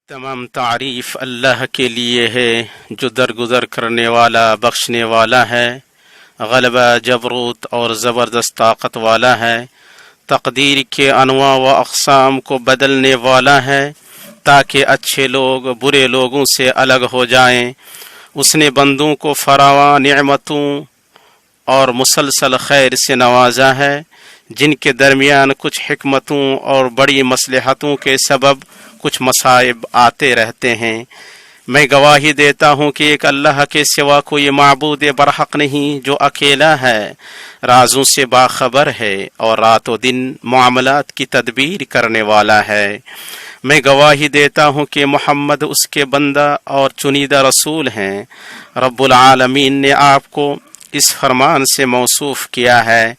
تمام تعریف اللہ کے لیے ہے جو درگزر کرنے والا بخشنے والا ہے، غلبہ جبروت اور زبردست طاقت والا ہے، تقدیر کے انواع و اقسام کو بدلنے والا ہے تاکہ اچھے لوگ برے لوگوں سے الگ ہو جائیں۔ اس نے بندوں کو فراوان نعمتوں اور مسلسل خیر سے نوازا ہے، جن کے درمیان کچھ حکمتوں اور بڑی مصلحتوں کے سبب کچھ مصائب آتے رہتے ہیں۔ میں گواہی دیتا ہوں کہ ایک اللہ کے سوا کوئی معبود برحق نہیں، جو اکیلا ہے، رازوں سے باخبر ہے اور رات و دن معاملات کی تدبیر کرنے والا ہے۔ میں گواہی دیتا ہوں کہ محمد اس کے بندہ اور چنیدہ رسول ہیں۔ رب العالمین نے آپ کو اس فرمان سے موصوف کیا ہے،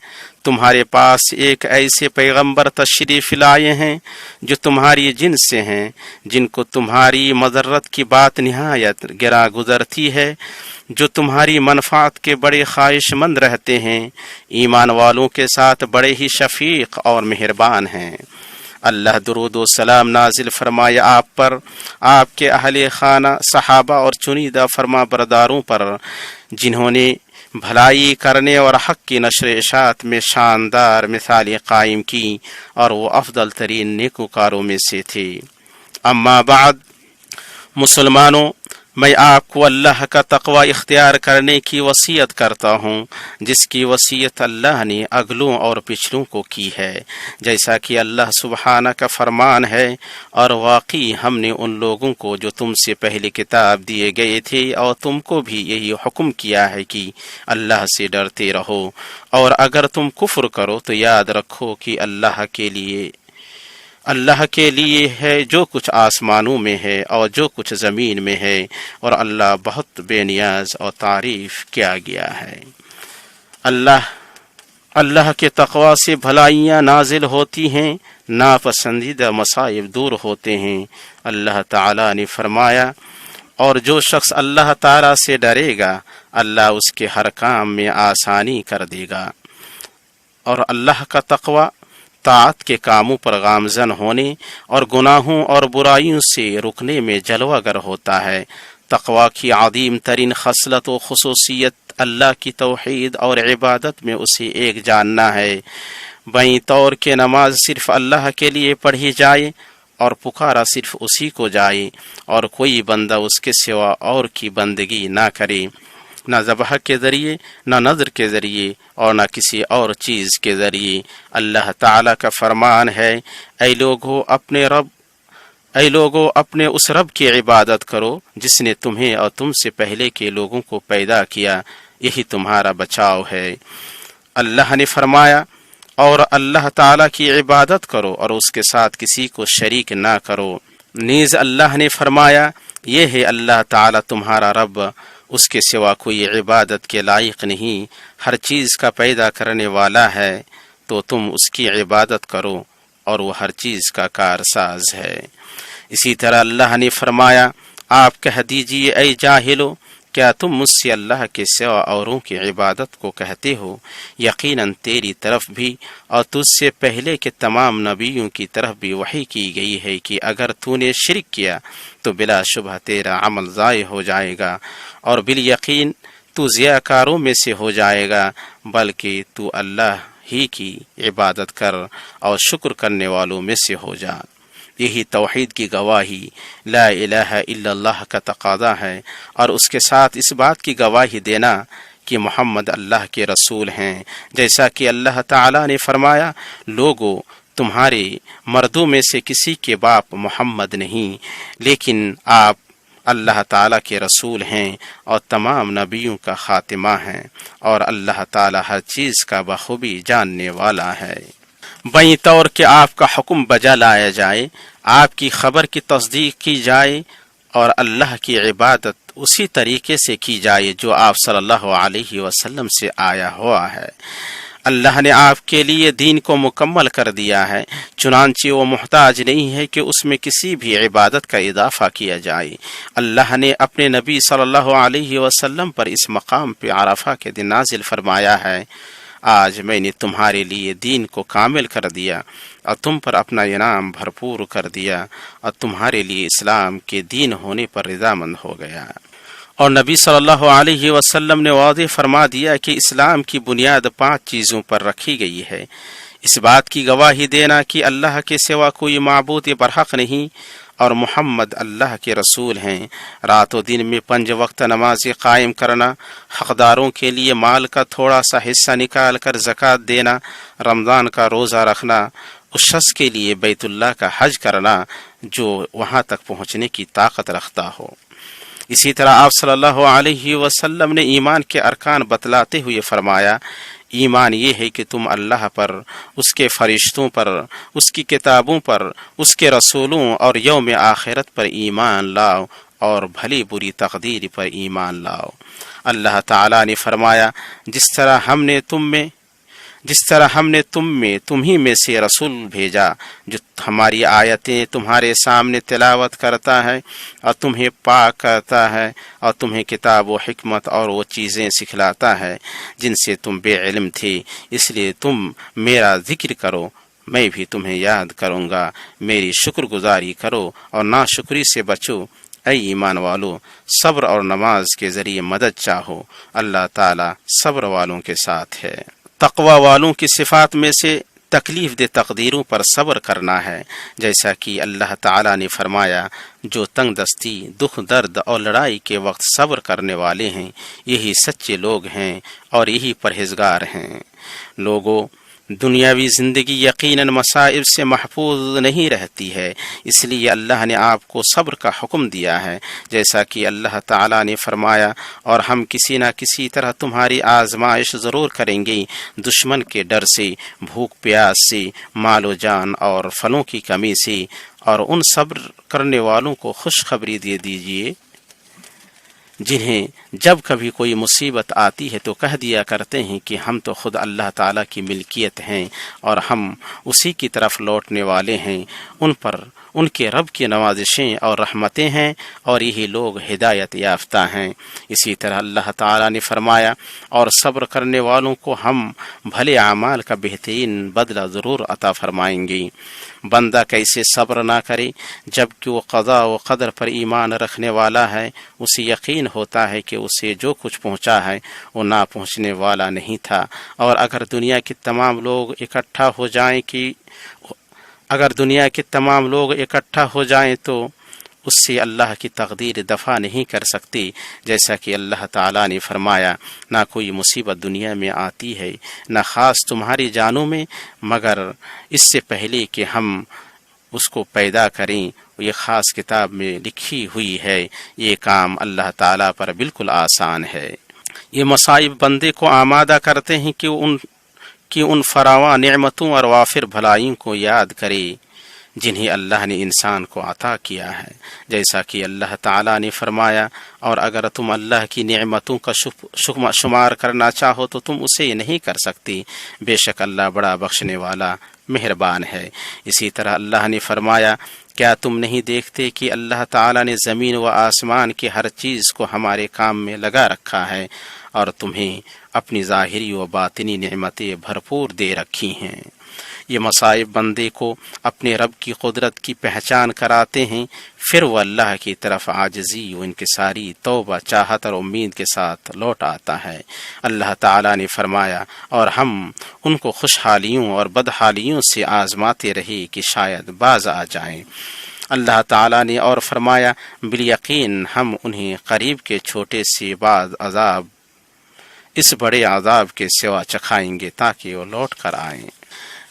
تمہارے پاس ایک ایسے پیغمبر تشریف لائے ہیں جو تمہاری جنس سے ہیں، جن کو تمہاری مضرت کی بات نہایت گراں گزرتی ہے، جو تمہاری منفعت کے بڑے خواہش مند رہتے ہیں، ایمان والوں کے ساتھ بڑے ہی شفیق اور مہربان ہیں۔ اللہ درود و سلام نازل فرمائے آپ پر، آپ کے اہل خانہ، صحابہ اور چنیدہ فرما برداروں پر، جنہوں نے بھلائی کرنے اور حق کی نشر اشاعت میں شاندار مثالیں قائم کی اور وہ افضل ترین نیکوکاروں میں سے تھے۔ اما بعد، مسلمانوں، میں آپ کو اللہ کا تقوی اختیار کرنے کی وصیت کرتا ہوں، جس کی وصیت اللہ نے اگلوں اور پچھلوں کو کی ہے، جیسا کہ اللہ سبحانہ کا فرمان ہے، اور واقعی ہم نے ان لوگوں کو جو تم سے پہلے کتاب دیے گئے تھے اور تم کو بھی یہی حکم کیا ہے کہ اللہ سے ڈرتے رہو، اور اگر تم کفر کرو تو یاد رکھو کہ اللہ کے لیے ہے جو کچھ آسمانوں میں ہے اور جو کچھ زمین میں ہے، اور اللہ بہت بے نیاز اور تعریف کیا گیا ہے۔ اللہ کے تقوی سے بھلائیاں نازل ہوتی ہیں، ناپسندیدہ مصائب دور ہوتے ہیں۔ اللہ تعالیٰ نے فرمایا، اور جو شخص اللہ تعالیٰ سے ڈرے گا، اللہ اس کے ہر کام میں آسانی کر دے گا۔ اور اللہ کا تقوی طاعت کے کاموں پر گامزن ہونے اور گناہوں اور برائیوں سے رکنے میں جلوہ گر ہوتا ہے۔ تقوی کی عظیم ترین خصلت و خصوصیت اللہ کی توحید اور عبادت میں اسے ایک جاننا ہے۔ بائیں طور کہ نماز صرف اللہ کے لیے پڑھی جائے اور پکارا صرف اسی کو جائے، اور کوئی بندہ اس کے سوا اور کی بندگی نہ کرے، نہ ذبح کے ذریعے، نہ نذر کے ذریعے، اور نہ کسی اور چیز کے ذریعے۔ اللہ تعالیٰ کا فرمان ہے، اے لوگو اپنے اس رب کی عبادت کرو جس نے تمہیں اور تم سے پہلے کے لوگوں کو پیدا کیا، یہی تمہارا بچاؤ ہے۔ اللہ نے فرمایا، اور اللہ تعالیٰ کی عبادت کرو اور اس کے ساتھ کسی کو شریک نہ کرو۔ نیز اللہ نے فرمایا، یہ ہے اللہ تعالیٰ تمہارا رب، اس کے سوا کوئی عبادت کے لائق نہیں، ہر چیز کا پیدا کرنے والا ہے، تو تم اس کی عبادت کرو، اور وہ ہر چیز کا کارساز ہے۔ اسی طرح اللہ نے فرمایا، آپ کہہ دیجئے اے جاہلو، کیا تم مجھ سے اللہ کے سوا اوروں کی عبادت کو کہتے ہو؟ یقیناً تیری طرف بھی اور تجھ سے پہلے کے تمام نبیوں کی طرف بھی وحی کی گئی ہے کہ اگر تو نے شرک کیا تو بلا شبہ تیرا عمل ضائع ہو جائے گا، اور بالیقین تو ضیاء کاروں میں سے ہو جائے گا، بلکہ تو اللہ ہی کی عبادت کر اور شکر کرنے والوں میں سے ہو جا۔ یہی توحید کی گواہی، لا الہ الا اللہ کا تقاضا ہے، اور اس کے ساتھ اس بات کی گواہی دینا کہ محمد اللہ کے رسول ہیں، جیسا کہ اللہ تعالیٰ نے فرمایا، لوگو تمہارے مردوں میں سے کسی کے باپ محمد نہیں، لیکن آپ اللہ تعالیٰ کے رسول ہیں اور تمام نبیوں کا خاتمہ ہیں، اور اللہ تعالیٰ ہر چیز کا بخوبی جاننے والا ہے۔ بائیں طور کہ آپ کا حکم بجا لایا جائے، آپ کی خبر کی تصدیق کی جائے، اور اللہ کی عبادت اسی طریقے سے کی جائے جو آپ صلی اللہ علیہ وسلم سے آیا ہوا ہے۔ اللہ نے آپ کے لیے دین کو مکمل کر دیا ہے، چنانچہ وہ محتاج نہیں ہے کہ اس میں کسی بھی عبادت کا اضافہ کیا جائے۔ اللہ نے اپنے نبی صلی اللہ علیہ وسلم پر اس مقام پہ عرفہ کے دن نازل فرمایا ہے، آج میں نے تمہارے لیے دین کو کامل کر دیا اور تم پر اپنا انعام بھرپور کر دیا اور تمہارے لیے اسلام کے دین ہونے پر رضامند ہو گیا۔ اور نبی صلی اللہ علیہ وسلم نے واضح فرما دیا کہ اسلام کی بنیاد 5 چیزوں پر رکھی گئی ہے۔ اس بات کی گواہی دینا کہ اللہ کے سوا کوئی معبود برحق نہیں اور محمد اللہ کے رسول ہیں، رات و دن میں 5 وقت نمازیں قائم کرنا، حقداروں کے لیے مال کا تھوڑا سا حصہ نکال کر زکوٰۃ دینا، رمضان کا روزہ رکھنا، اس شخص کے لیے بیت اللہ کا حج کرنا جو وہاں تک پہنچنے کی طاقت رکھتا ہو۔ اسی طرح آپ صلی اللہ علیہ وسلم نے ایمان کے ارکان بتلاتے ہوئے فرمایا، ایمان یہ ہے کہ تم اللہ پر، اس کے فرشتوں پر، اس کی کتابوں پر، اس کے رسولوں اور یوم آخرت پر ایمان لاؤ اور بھلی بری تقدیر پر ایمان لاؤ۔ اللہ تعالیٰ نے فرمایا، جس طرح ہم نے تم میں تمہیں میں سے رسول بھیجا جو ہماری آیتیں تمہارے سامنے تلاوت کرتا ہے اور تمہیں پاک کرتا ہے اور تمہیں کتاب و حکمت اور وہ چیزیں سکھلاتا ہے جن سے تم بے علم تھے، اس لیے تم میرا ذکر کرو، میں بھی تمہیں یاد کروں گا، میری شکر گزاری کرو اور ناشکری سے بچو۔ اے ایمان والو، صبر اور نماز کے ذریعے مدد چاہو، اللہ تعالیٰ صبر والوں کے ساتھ ہے۔ تقوی والوں کی صفات میں سے تکلیف دہ تقدیروں پر صبر کرنا ہے، جیسا کہ اللہ تعالیٰ نے فرمایا، جو تنگ دستی، دکھ درد اور لڑائی کے وقت صبر کرنے والے ہیں یہی سچے لوگ ہیں اور یہی پرہیزگار ہیں۔ لوگوں، دنیاوی زندگی یقیناً مصائب سے محفوظ نہیں رہتی ہے، اس لیے اللہ نے آپ کو صبر کا حکم دیا ہے، جیسا کہ اللہ تعالیٰ نے فرمایا، اور ہم کسی نہ کسی طرح تمہاری آزمائش ضرور کریں گے، دشمن کے ڈر سے، بھوک پیاس سے، مال و جان اور پھلوں کی کمی سے، اور ان صبر کرنے والوں کو خوشخبری دے دیجیے جنہیں جب کبھی کوئی مصیبت آتی ہے تو کہہ دیا کرتے ہیں کہ ہم تو خود اللہ تعالیٰ کی ملکیت ہیں اور ہم اسی کی طرف لوٹنے والے ہیں، ان پر ان کے رب کی نوازشیں اور رحمتیں ہیں اور یہی لوگ ہدایت یافتہ ہیں۔ اسی طرح اللہ تعالیٰ نے فرمایا، اور صبر کرنے والوں کو ہم بھلے اعمال کا بہترین بدلہ ضرور عطا فرمائیں گے۔ بندہ کیسے صبر نہ کرے جب کہ وہ قضاء و قدر پر ایمان رکھنے والا ہے، اسے یقین ہوتا ہے کہ اسے جو کچھ پہنچا ہے وہ نہ پہنچنے والا نہیں تھا، اور اگر دنیا کے تمام لوگ اکٹھا ہو جائیں تو اس سے اللہ کی تقدیر دفع نہیں کر سکتی، جیسا کہ اللہ تعالیٰ نے فرمایا، نہ کوئی مصیبت دنیا میں آتی ہے نہ خاص تمہاری جانوں میں مگر اس سے پہلے کہ ہم اس کو پیدا کریں، یہ خاص کتاب میں لکھی ہوئی ہے، یہ کام اللہ تعالیٰ پر بالکل آسان ہے۔ یہ مصائب بندے کو آمادہ کرتے ہیں کہ ان فراواں نعمتوں اور وافر بھلائیوں کو یاد کرے جنہیں اللہ نے انسان کو عطا کیا ہے، جیسا کہ اللہ تعالیٰ نے فرمایا، اور اگر تم اللہ کی نعمتوں کا شمار کرنا چاہو تو تم اسے نہیں کر سکتی، بے شک اللہ بڑا بخشنے والا مہربان ہے۔ اسی طرح اللہ نے فرمایا، کیا تم نہیں دیکھتے کہ اللہ تعالیٰ نے زمین و آسمان کی ہر چیز کو ہمارے کام میں لگا رکھا ہے اور تمہیں اپنی ظاہری و باطنی نعمتیں بھرپور دے رکھی ہیں۔ یہ مصائب بندے کو اپنے رب کی قدرت کی پہچان کراتے ہیں، پھر وہ اللہ کی طرف عاجزی و انکساری، توبہ، چاہت اور امید کے ساتھ لوٹ آتا ہے۔ اللہ تعالیٰ نے فرمایا، اور ہم ان کو خوشحالیوں اور بدحالیوں سے آزماتے رہے کہ شاید باز آ جائیں۔ اللہ تعالیٰ نے اور فرمایا، بالیقین ہم انہیں قریب کے چھوٹے سے بعض عذاب اس بڑے عذاب کے سوا چکھائیں گے تاکہ وہ لوٹ کر آئیں۔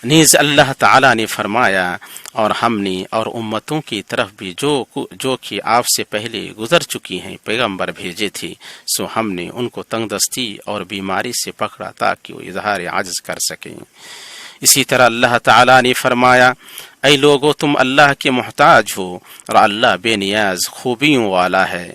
نیز اللہ تعالیٰ نے فرمایا، اور ہم نے اور امتوں کی طرف بھی جو کہ آپ سے پہلے گزر چکی ہیں پیغمبر بھیجے تھے، سو ہم نے ان کو تنگ دستی اور بیماری سے پکڑا تاکہ وہ اظہار عجز کر سکیں۔ اسی طرح اللہ تعالیٰ نے فرمایا، اے لوگو تم اللہ کے محتاج ہو اور اللہ بے نیاز خوبیوں والا ہے۔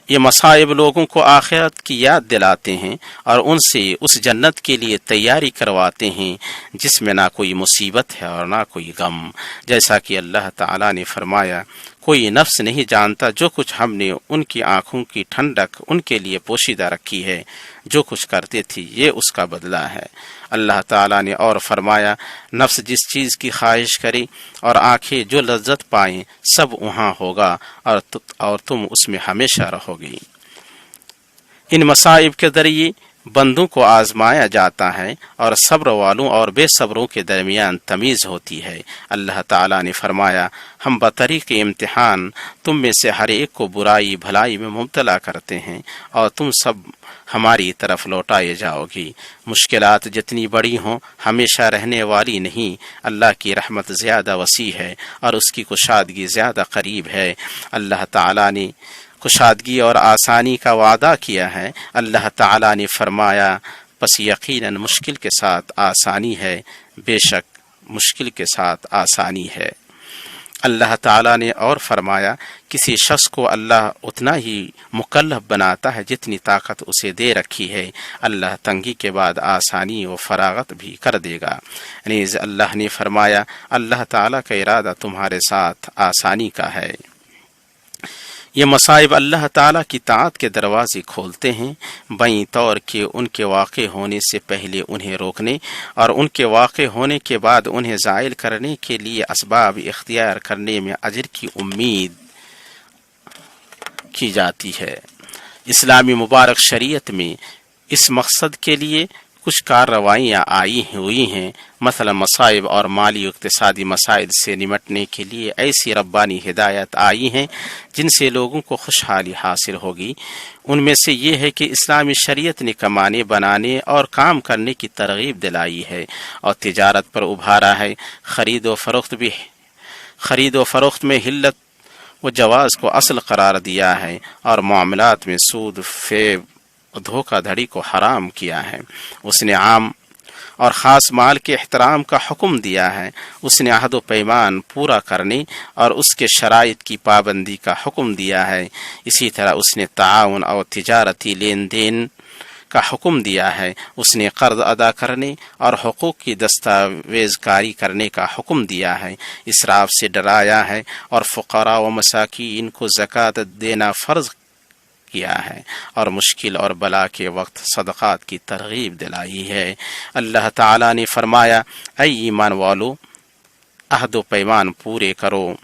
یہ مصائب لوگوں کو آخرت کی یاد دلاتے ہیں اور ان سے اس جنت کے لیے تیاری کرواتے ہیں جس میں نہ کوئی مصیبت ہے اور نہ کوئی غم، جیسا کہ اللہ تعالیٰ نے فرمایا، کوئی نفس نہیں جانتا جو کچھ ہم نے ان کی آنکھوں کی ٹھنڈک ان کے لیے پوشیدہ رکھی ہے، جو کچھ کرتے تھی یہ اس کا بدلہ ہے۔ اللہ تعالیٰ نے اور فرمایا، نفس جس چیز کی خواہش کرے اور آنکھیں جو لذت پائیں سب وہاں ہوگا اور تم اس میں ہمیشہ رہو گی۔ ان مصائب کے ذریعے بندوں کو آزمایا جاتا ہے اور صبر والوں اور بے صبروں کے درمیان تمیز ہوتی ہے۔ اللہ تعالیٰ نے فرمایا، ہم بطریق امتحان تم میں سے ہر ایک کو برائی بھلائی میں مبتلا کرتے ہیں اور تم سب ہماری طرف لوٹائے جاؤ گی۔ مشکلات جتنی بڑی ہوں ہمیشہ رہنے والی نہیں۔ اللہ کی رحمت زیادہ وسیع ہے اور اس کی کشادگی زیادہ قریب ہے۔ اللہ تعالیٰ نے کشادگی اور آسانی کا وعدہ کیا ہے۔ اللہ تعالیٰ نے فرمایا، پس یقیناً مشکل کے ساتھ آسانی ہے، بے شک مشکل کے ساتھ آسانی ہے۔ اللہ تعالیٰ نے اور فرمایا، کسی شخص کو اللہ اتنا ہی مکلف بناتا ہے جتنی طاقت اسے دے رکھی ہے۔ اللہ تنگی کے بعد آسانی و فراغت بھی کر دے گا۔ نیز اللہ نے فرمایا، اللہ تعالیٰ کا ارادہ تمہارے ساتھ آسانی کا ہے۔ یہ مصائب اللہ تعالیٰ کی طاعت کے دروازے کھولتے ہیں، بائیں طور کہ ان کے واقع ہونے سے پہلے انہیں روکنے اور ان کے واقع ہونے کے بعد انہیں زائل کرنے کے لیے اسباب اختیار کرنے میں اجر کی امید کی جاتی ہے۔ اسلامی مبارک شریعت میں اس مقصد کے لیے کچھ کارروائیاں آئی ہوئی ہیں۔ مثلا مصائب اور مالی و اقتصادی مسائل سے نمٹنے کے لیے ایسی ربانی ہدایت آئی ہیں جن سے لوگوں کو خوشحالی حاصل ہوگی۔ ان میں سے یہ ہے کہ اسلامی شریعت نے کمانے بنانے اور کام کرنے کی ترغیب دلائی ہے اور تجارت پر ابھارا ہے۔ خرید و فروخت میں حلت و جواز کو اصل قرار دیا ہے اور معاملات میں سود، فیب، دھوکہ دھڑی کو حرام کیا ہے۔ اس نے عام اور خاص مال کے احترام کا حکم دیا ہے۔ اس نے عہد و پیمان پورا کرنے اور اس کے شرائط کی پابندی کا حکم دیا ہے۔ اسی طرح اس نے تعاون اور تجارتی لین دین کا حکم دیا ہے۔ اس نے قرض ادا کرنے اور حقوق کی دستاویز کاری کرنے کا حکم دیا ہے۔ اسراف سے ڈرایا ہے اور فقراء و مساکین کو زکوٰۃ دینا فرض کیا ہے اور مشکل اور بلا کے وقت صدقات کی ترغیب دلائی ہے۔ اللہ تعالیٰ نے فرمایا، اے ایمان والو، عہد و پیمان پورے کرو۔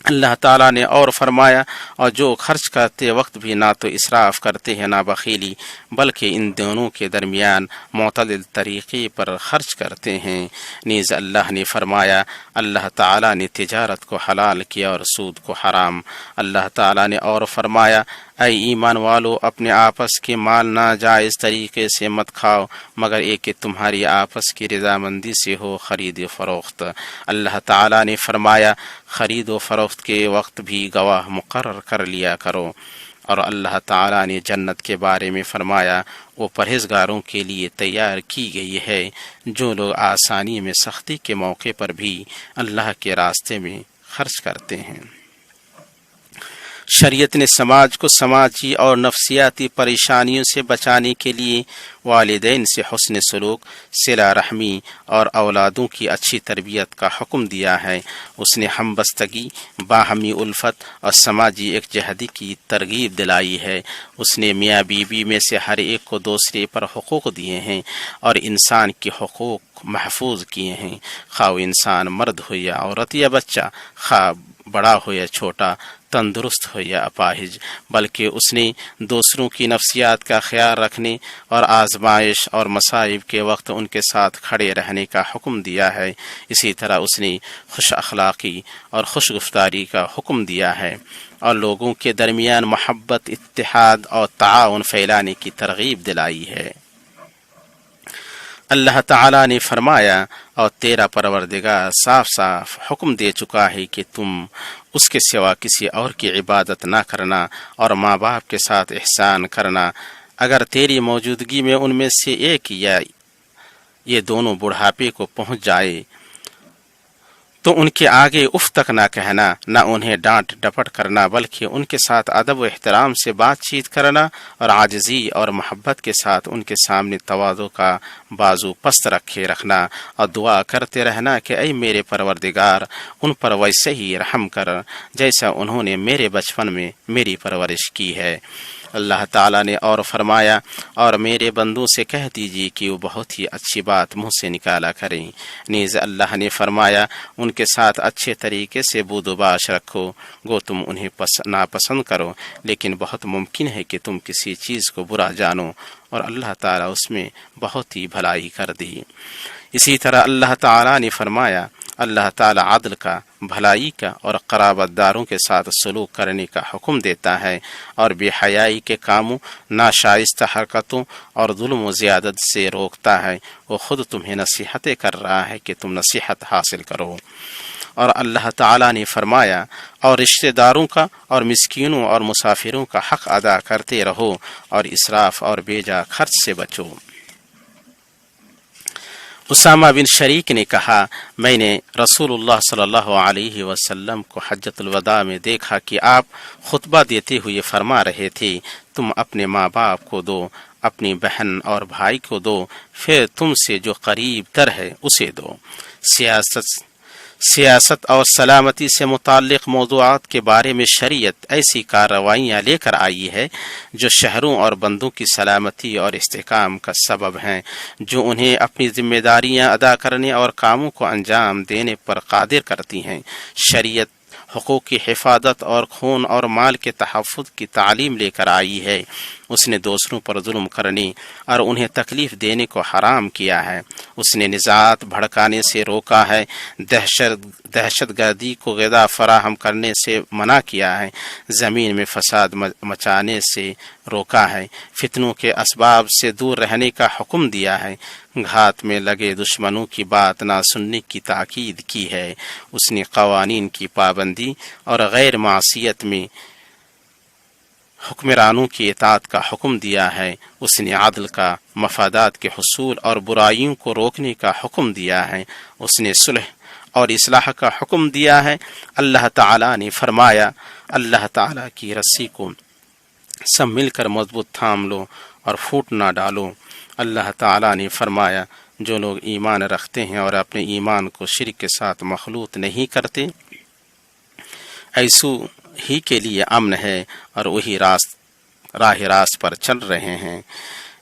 اللہ تعالیٰ نے اور فرمایا، اور جو خرچ کرتے وقت بھی نہ تو اسراف کرتے ہیں نہ بخیلی، بلکہ ان دونوں کے درمیان معتدل طریقے پر خرچ کرتے ہیں۔ نیز اللہ نے فرمایا، اللہ تعالیٰ نے تجارت کو حلال کیا اور سود کو حرام۔ اللہ تعالیٰ نے اور فرمایا، اے ایمان والو، اپنے آپس کے مال ناجائز طریقے سے مت کھاؤ مگر ایک کہ تمہاری آپس کی رضامندی سے ہو خرید و فروخت۔ اللہ تعالیٰ نے فرمایا، خرید و فروخت کے وقت بھی گواہ مقرر کر لیا کرو۔ اور اللہ تعالیٰ نے جنت کے بارے میں فرمایا، وہ پرہیزگاروں کے لیے تیار کی گئی ہے جو لوگ آسانی میں سختی کے موقع پر بھی اللہ کے راستے میں خرچ کرتے ہیں۔ شریعت نے سماج کو سماجی اور نفسیاتی پریشانیوں سے بچانے کے لیے والدین سے حسن سلوک، صلہ رحمی اور اولادوں کی اچھی تربیت کا حکم دیا ہے۔ اس نے ہمبستگی، باہمی الفت اور سماجی یکجہتی کی ترغیب دلائی ہے۔ اس نے میاں بیوی میں سے ہر ایک کو دوسرے پر حقوق دیے ہیں اور انسان کے حقوق محفوظ کیے ہیں، خواہ وہ انسان مرد ہو یا عورت یا بچہ، خواہ بڑا ہو یا چھوٹا، تندرست ہو یا اپاہج، بلکہ اس نے دوسروں کی نفسیات کا خیال رکھنے اور آزمائش اور مصائب کے وقت ان کے ساتھ کھڑے رہنے کا حکم دیا ہے۔ اسی طرح اس نے خوش اخلاقی اور خوش گفتاری کا حکم دیا ہے اور لوگوں کے درمیان محبت، اتحاد اور تعاون پھیلانے کی ترغیب دلائی ہے۔ اللہ تعالیٰ نے فرمایا، اور تیرا پروردگار صاف صاف حکم دے چکا ہے کہ تم اس کے سوا کسی اور کی عبادت نہ کرنا اور ماں باپ کے ساتھ احسان کرنا، اگر تیری موجودگی میں ان میں سے ایک یا یہ دونوں بڑھاپے کو پہنچ جائے تو ان کے آگے اف تک نہ کہنا، نہ انہیں ڈانٹ ڈپٹ کرنا، بلکہ ان کے ساتھ ادب و احترام سے بات چیت کرنا اور عاجزی اور محبت کے ساتھ ان کے سامنے تواضع کا بازو پست رکھے رکھنا اور دعا کرتے رہنا کہ اے میرے پروردگار ان پر ویسے ہی رحم کر جیسا انہوں نے میرے بچپن میں میری پرورش کی ہے۔ اللہ تعالیٰ نے اور فرمایا، اور میرے بندوں سے کہہ دیجیے کہ وہ بہت ہی اچھی بات منہ سے نکالا کریں۔ نیز اللہ نے فرمایا، ان کے ساتھ اچھے طریقے سے بود و باش رکھو، گو تم انہیں ناپسند کرو لیکن بہت ممکن ہے کہ تم کسی چیز کو برا جانو اور اللہ تعالیٰ اس میں بہت ہی بھلائی کر دی۔ اسی طرح اللہ تعالیٰ نے فرمایا، اللہ تعالیٰ عدل کا، بھلائی کا اور قرابت داروں کے ساتھ سلوک کرنے کا حکم دیتا ہے اور بے حیائی کے کاموں، ناشائستہ حرکتوں اور ظلم و زیادت سے روکتا ہے۔ وہ خود تمہیں نصیحتیں کر رہا ہے کہ تم نصیحت حاصل کرو۔ اور اللہ تعالیٰ نے فرمایا، اور رشتہ داروں کا اور مسکینوں اور مسافروں کا حق ادا کرتے رہو اور اسراف اور بیجا خرچ سے بچو۔ اسامہ بن شریک نے کہا، میں نے رسول اللہ صلی اللہ علیہ وسلم کو حجۃ الوداع میں دیکھا کہ آپ خطبہ دیتے ہوئے فرما رہے تھے، تم اپنے ماں باپ کو دو، اپنی بہن اور بھائی کو دو، پھر تم سے جو قریب تر ہے اسے دو۔ سیاست اور سلامتی سے متعلق موضوعات کے بارے میں شریعت ایسی کارروائیاں لے کر آئی ہے جو شہروں اور بندوں کی سلامتی اور استحکام کا سبب ہیں، جو انہیں اپنی ذمہ داریاں ادا کرنے اور کاموں کو انجام دینے پر قادر کرتی ہیں۔ شریعت حقوق کی حفاظت اور خون اور مال کے تحفظ کی تعلیم لے کر آئی ہے۔ اس نے دوسروں پر ظلم کرنے اور انہیں تکلیف دینے کو حرام کیا ہے۔ اس نے نزاعات بھڑکانے سے روکا ہے، دہشت گردی کو غذا فراہم کرنے سے منع کیا ہے، زمین میں فساد مچانے سے روکا ہے، فتنوں کے اسباب سے دور رہنے کا حکم دیا ہے، گھات میں لگے دشمنوں کی بات نہ سننے کی تاکید کی ہے۔ اس نے قوانین کی پابندی اور غیر معصیت میں حکمرانوں کی اطاعت کا حکم دیا ہے۔ اس نے عدل کا، مفادات کے حصول اور برائیوں کو روکنے کا حکم دیا ہے۔ اس نے صلح اور اصلاح کا حکم دیا ہے۔ اللہ تعالیٰ نے فرمایا، اللہ تعالیٰ کی رسی کو سب مل کر مضبوط تھام لو اور پھوٹ نہ ڈالو۔ اللہ تعالیٰ نے فرمایا، جو لوگ ایمان رکھتے ہیں اور اپنے ایمان کو شرک کے ساتھ مخلوط نہیں کرتے، ایسو ہی کے لیے امن ہے اور وہی راہ راست پر چل رہے ہیں۔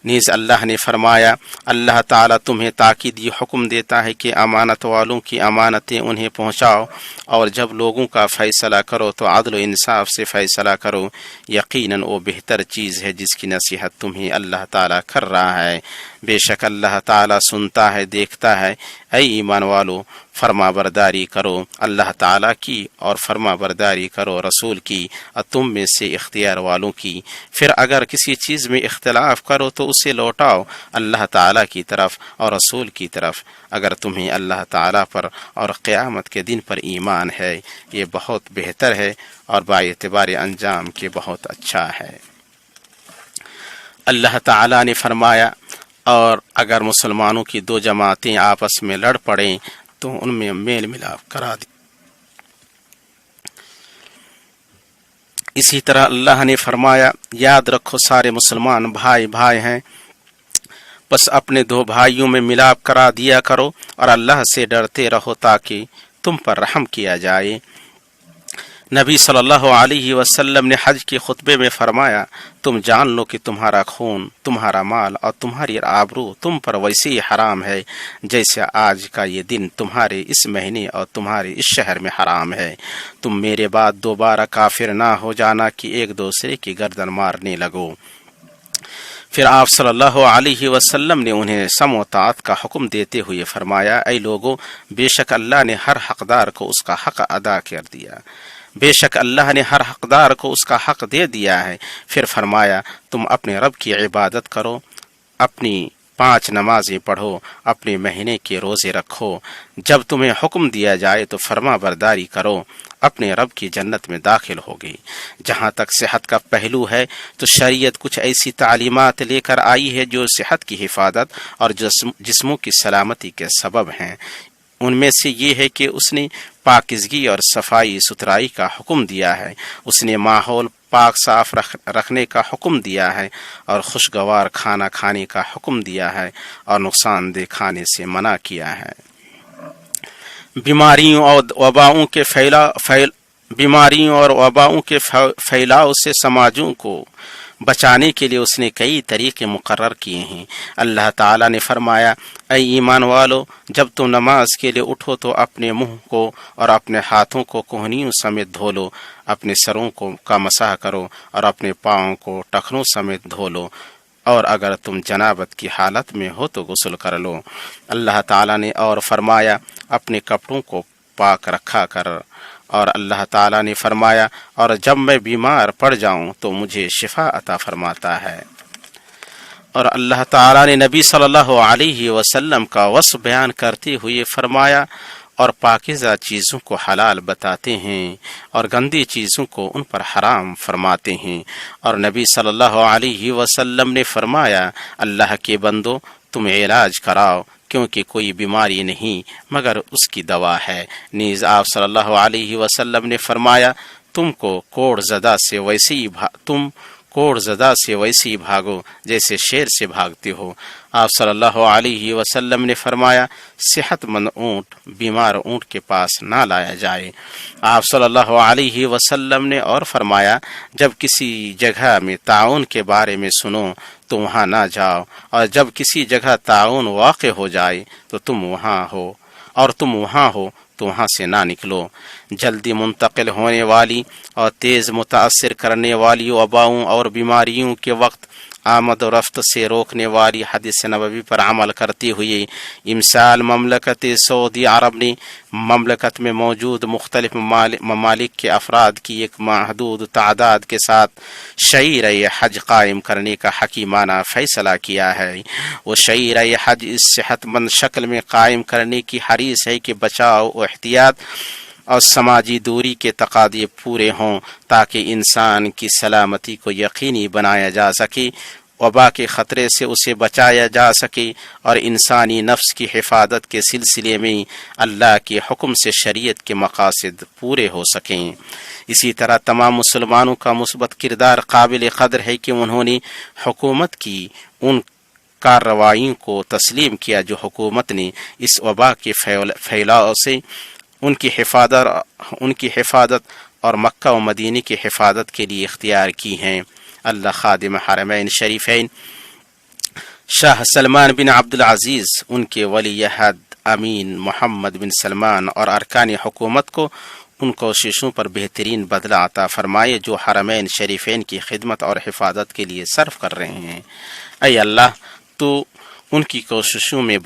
نیز اللہ نے فرمایا، اللہ تعالیٰ تمہیں تاکیدی حکم دیتا ہے کہ امانت والوں کی امانتیں انہیں پہنچاؤ، اور جب لوگوں کا فیصلہ کرو تو عدل و انصاف سے فیصلہ کرو، یقیناً وہ بہتر چیز ہے جس کی نصیحت تمہیں اللہ تعالیٰ کر رہا ہے۔ بے شک اللہ تعالیٰ سنتا ہے، دیکھتا ہے۔ اے ایمان والو، فرما برداری کرو اللہ تعالیٰ کی اور فرما برداری کرو رسول کی اور تم میں سے اختیار والوں کی۔ پھر اگر کسی چیز میں اختلاف کرو تو اسے لوٹاؤ اللہ تعالیٰ کی طرف اور رسول کی طرف، اگر تمہیں اللہ تعالیٰ پر اور قیامت کے دن پر ایمان ہے، یہ بہت بہتر ہے اور باعتبار انجام کے بہت اچھا ہے۔ اللہ تعالیٰ نے فرمایا، اور اگر مسلمانوں کی دو جماعتیں آپس میں لڑ پڑیں تو ان میں میل ملاپ کرا دی۔ اسی طرح اللہ نے فرمایا، یاد رکھو سارے مسلمان بھائی بھائی ہیں، بس اپنے دو بھائیوں میں ملاپ کرا دیا کرو اور اللہ سے ڈرتے رہو تاکہ تم پر رحم کیا جائے۔ نبی صلی اللہ علیہ وسلم نے حج کے خطبے میں فرمایا، تم جان لو کہ تمہارا خون، تمہارا مال اور تمہاری آبرو تم پر ویسے ہی حرام ہے جیسے آج کا یہ دن تمہارے اس مہینے اور تمہارے اس شہر میں حرام ہے۔ تم میرے بعد دوبارہ کافر نہ ہو جانا کہ ایک دوسرے کی گردن مارنے لگو۔ پھر آپ صلی اللہ علیہ وسلم نے انہیں سم و طاعت کا حکم دیتے ہوئے فرمایا، اے لوگو، بے شک اللہ نے ہر حقدار کو اس کا حق ادا کر دیا، بے شک اللہ نے ہر حقدار کو اس کا حق دے دیا ہے۔ پھر فرمایا، تم اپنے رب کی عبادت کرو، اپنی 5 نمازیں پڑھو، اپنے مہینے کے روزے رکھو، جب تمہیں حکم دیا جائے تو فرما برداری کرو، اپنے رب کی جنت میں داخل ہوگی۔ جہاں تک صحت کا پہلو ہے تو شریعت کچھ ایسی تعلیمات لے کر آئی ہے جو صحت کی حفاظت اور جسموں کی سلامتی کے سبب ہیں۔ ان میں سے یہ ہے کہ اس نے پاکیزگی اور صفائی ستھرائی کا حکم دیا ہے، اس نے ماحول پاک صاف رکھنے کا حکم دیا ہے اور خوشگوار کھانا کھانے کا حکم دیا ہے اور نقصان دہ کھانے سے منع کیا ہے۔ بیماریوں اور وباؤں کے پھیلاؤ سے سماجوں کو بچانے کے لیے اس نے کئی طریقے مقرر کیے ہیں۔ اللہ تعالیٰ نے فرمایا، اے ایمان والو، جب تم نماز کے لیے اٹھو تو اپنے منہ کو اور اپنے ہاتھوں کو کوہنیوں سمیت دھو لو، اپنے سروں کا مسح کرو اور اپنے پاؤں کو ٹخنوں سمیت دھو لو، اور اگر تم جنابت کی حالت میں ہو تو غسل کر لو۔ اللہ تعالیٰ نے اور فرمایا، اپنے کپڑوں کو پاک رکھا کر، اور اللہ تعالیٰ نے فرمایا، اور جب میں بیمار پڑ جاؤں تو مجھے شفا عطا فرماتا ہے۔ اور اللہ تعالیٰ نے نبی صلی اللہ علیہ وسلم کا وصف بیان کرتے ہوئے فرمایا، اور پاکیزہ چیزوں کو حلال بتاتے ہیں اور گندی چیزوں کو ان پر حرام فرماتے ہیں۔ اور نبی صلی اللہ علیہ وسلم نے فرمایا، اللہ کے بندو، تم علاج کراؤ، کیونکہ کوئی بیماری نہیں مگر اس کی دوا ہے۔ نیز آپ صلی اللہ علیہ وسلم نے فرمایا، تم کوڑ زدہ سے ویسے ہی بھاگو جیسے شیر سے بھاگتے ہو۔ آپ صلی اللہ علیہ وسلم نے فرمایا، صحت مند اونٹ بیمار اونٹ کے پاس نہ لایا جائے۔ آپ صلی اللہ علیہ وسلم نے اور فرمایا، جب کسی جگہ میں تعاون کے بارے میں سنو تو وہاں نہ جاؤ، اور جب کسی جگہ تعاون واقع ہو جائے تو تم وہاں ہو تو وہاں سے نہ نکلو۔ جلدی منتقل ہونے والی اور تیز متاثر کرنے والی وباؤں اور بیماریوں کے وقت آمد و رفت سے روکنے والی حدیث نبوی پر عمل کرتے ہوئے امسال مملکت سعودی عرب نے مملکت میں موجود مختلف ممالک کے افراد کی ایک محدود تعداد کے ساتھ شعیرہ حج قائم کرنے کا حکیمانہ فیصلہ کیا ہے۔ وہ شعیرہ حج اس صحت مند شکل میں قائم کرنے کی حریص ہے کہ بچاؤ و احتیاط اور سماجی دوری کے تقاضے پورے ہوں، تاکہ انسان کی سلامتی کو یقینی بنایا جا سکے، وبا کے خطرے سے اسے بچایا جا سکے، اور انسانی نفس کی حفاظت کے سلسلے میں اللہ کے حکم سے شریعت کے مقاصد پورے ہو سکیں۔ اسی طرح تمام مسلمانوں کا مثبت کردار قابل قدر ہے کہ انہوں نے حکومت کی ان کارروائیوں کو تسلیم کیا جو حکومت نے اس وبا کے پھیلاؤ سے ان کی حفاظت اور مکہ و مدینے کی حفاظت کے لیے اختیار کی ہیں۔ اللہ خادم حرمین شریفین شاہ سلمان بن عبدالعزیز، ان کے ولی عہد امین محمد بن سلمان اور ارکان حکومت کو ان کوششوں پر بہترین بدلہ عطا فرمائے جو حرمین شریفین کی خدمت اور حفاظت کے لیے صرف کر رہے ہیں۔ اے اللہ، تو ان کی کوششوں میں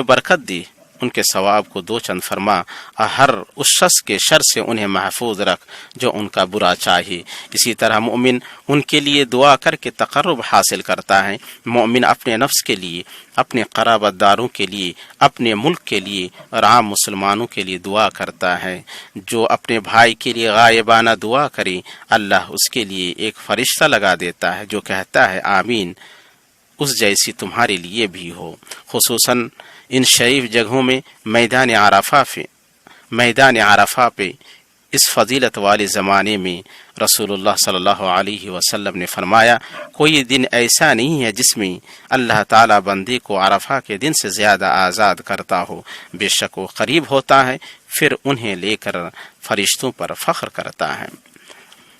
برکت دی، ان کے ثواب کو دو چند فرما، اور ہر اس شخص کے شر سے انہیں محفوظ رکھ جو ان کا برا چاہے۔ اسی طرح مومن ان کے لیے دعا کر کے تقرب حاصل کرتا ہے۔ مومن اپنے نفس کے لیے، اپنے قرابت داروں کے لیے، اپنے ملک کے لیے اور عام مسلمانوں کے لیے دعا کرتا ہے۔ جو اپنے بھائی کے لیے غائبانہ دعا کرے، اللہ اس کے لیے ایک فرشتہ لگا دیتا ہے جو کہتا ہے آمین، اس جیسی تمہارے لیے بھی ہو۔ خصوصاً ان شریف جگہوں میں میدان عرفہ پہ اس فضیلت والے زمانے میں رسول اللہ صلی اللہ علیہ وسلم نے فرمایا، کوئی دن ایسا نہیں ہے جس میں اللہ تعالیٰ بندے کو عرفہ کے دن سے زیادہ آزاد کرتا ہو، بے شک وہ قریب ہوتا ہے، پھر انہیں لے کر فرشتوں پر فخر کرتا ہے۔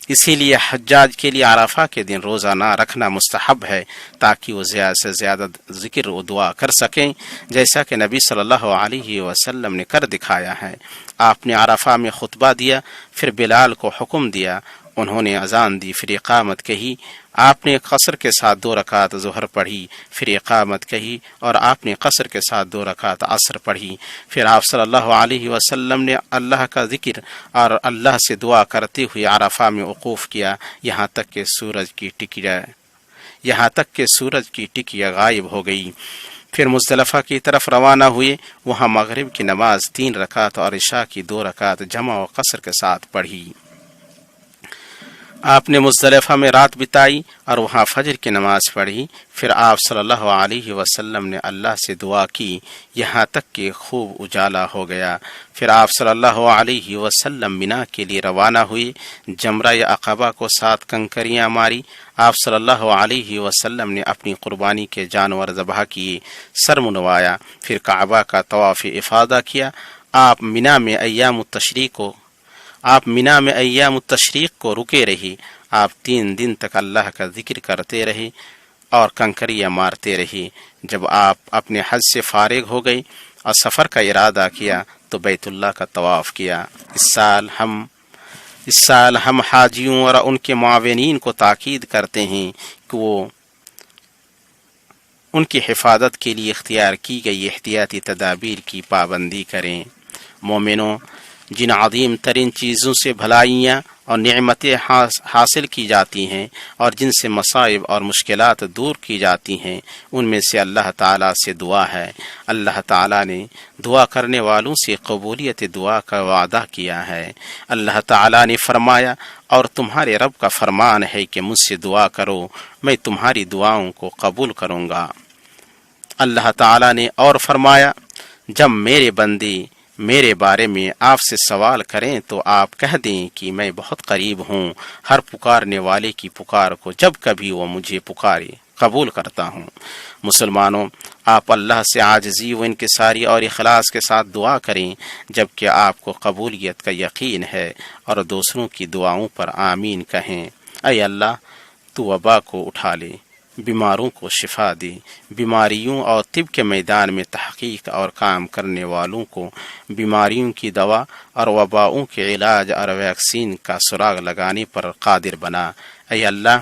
اسی لیے حجاج کے لیے عرفہ کے دن روزہ نہ رکھنا مستحب ہے، تاکہ وہ زیادہ سے زیادہ ذکر و دعا کر سکیں، جیسا کہ نبی صلی اللہ علیہ وسلم نے کر دکھایا ہے۔ آپ نے عرفہ میں خطبہ دیا، پھر بلال کو حکم دیا، انہوں نے اذان دی، پھر اقامت کہی۔ آپ نے قصر کے ساتھ 2 رکعت ظہر پڑھی، پھر اقامت کہی، اور آپ نے قصر کے ساتھ 2 رکعت عصر پڑھی۔ پھر آپ صلی اللہ علیہ وسلم نے اللہ کا ذکر اور اللہ سے دعا کرتے ہوئے عرفہ میں وقوف کیا، یہاں تک کہ سورج کی ٹکیا غائب ہو گئی۔ پھر مزدلفہ کی طرف روانہ ہوئے، وہاں مغرب کی نماز 3 رکعت اور عشاء کی 2 رکعت جمع و قصر کے ساتھ پڑھی۔ آپ نے مزدلفہ میں رات بتائی اور وہاں فجر کی نماز پڑھی۔ پھر آپ صلی اللہ علیہ وسلم نے اللہ سے دعا کی یہاں تک کہ خوب اجالا ہو گیا۔ پھر آپ صلی اللہ علیہ وسلم منا کے لیے روانہ ہوئے۔ جمرہ عقبہ کو 7 کنکریاں ماری۔ آپ صلی اللہ علیہ وسلم نے اپنی قربانی کے جانور ذبح کیے، سر منوایا، پھر کعبہ کا طواف افاضہ کیا۔ آپ منا میں ایام التشریق کو رکے رہے۔ آپ 3 دن تک اللہ کا ذکر کرتے رہے اور کنکریاں مارتے رہے۔ جب آپ اپنے حج سے فارغ ہو گئے اور سفر کا ارادہ کیا تو بیت اللہ کا طواف کیا۔ اس سال ہم حاجیوں اور ان کے معاونین کو تاکید کرتے ہیں کہ وہ ان کی حفاظت کے لیے اختیار کی گئی احتیاطی تدابیر کی پابندی کریں۔ مومنوں، جن عظیم ترین چیزوں سے بھلائیاں اور نعمتیں حاصل کی جاتی ہیں اور جن سے مصائب اور مشکلات دور کی جاتی ہیں، ان میں سے اللہ تعالیٰ سے دعا ہے۔ اللہ تعالیٰ نے دعا کرنے والوں سے قبولیت دعا کا وعدہ کیا ہے۔ اللہ تعالیٰ نے فرمایا، اور تمہارے رب کا فرمان ہے کہ مجھ سے دعا کرو، میں تمہاری دعاؤں کو قبول کروں گا۔ اللہ تعالیٰ نے اور فرمایا، جب میرے بندے میرے بارے میں آپ سے سوال کریں تو آپ کہہ دیں کہ میں بہت قریب ہوں، ہر پکارنے والے کی پکار کو جب کبھی وہ مجھے پکارے قبول کرتا ہوں۔ مسلمانوں، آپ اللہ سے عاجزی و انکساری اور اخلاص کے ساتھ دعا کریں جبکہ آپ کو قبولیت کا یقین ہے، اور دوسروں کی دعاؤں پر آمین کہیں۔ اے اللہ، تو وبا کو اٹھا لے، بیماروں کو شفا دے، بیماریوں اور طب کے میدان میں تحقیق اور کام کرنے والوں کو بیماریوں کی دوا اور وباؤں کے علاج اور ویکسین کا سراغ لگانے پر قادر بنا۔ اے اللہ،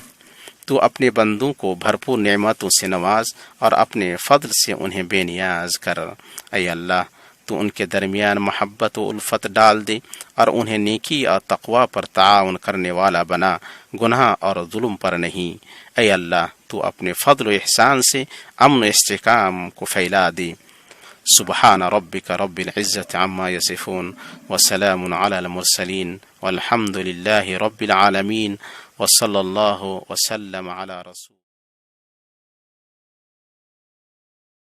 تو اپنے بندوں کو بھرپور نعمتوں سے نواز اور اپنے فضل سے انہیں بے نیاز کر۔ اے اللہ، تو ان کے درمیان محبت و الفت ڈال دے اور انہیں نیکی اور تقوی پر تعاون کرنے والا بنا، گناہ اور ظلم پر نہیں۔ اے اللہ، تو اپنے فضل و احسان سے امن و استحکام کو پھیلا دے۔ سبحان ربک رب العزت عما یصفون وسلام علی المرسلین والحمد للہ رب العالمین وصلی اللہ وسلم علی رسول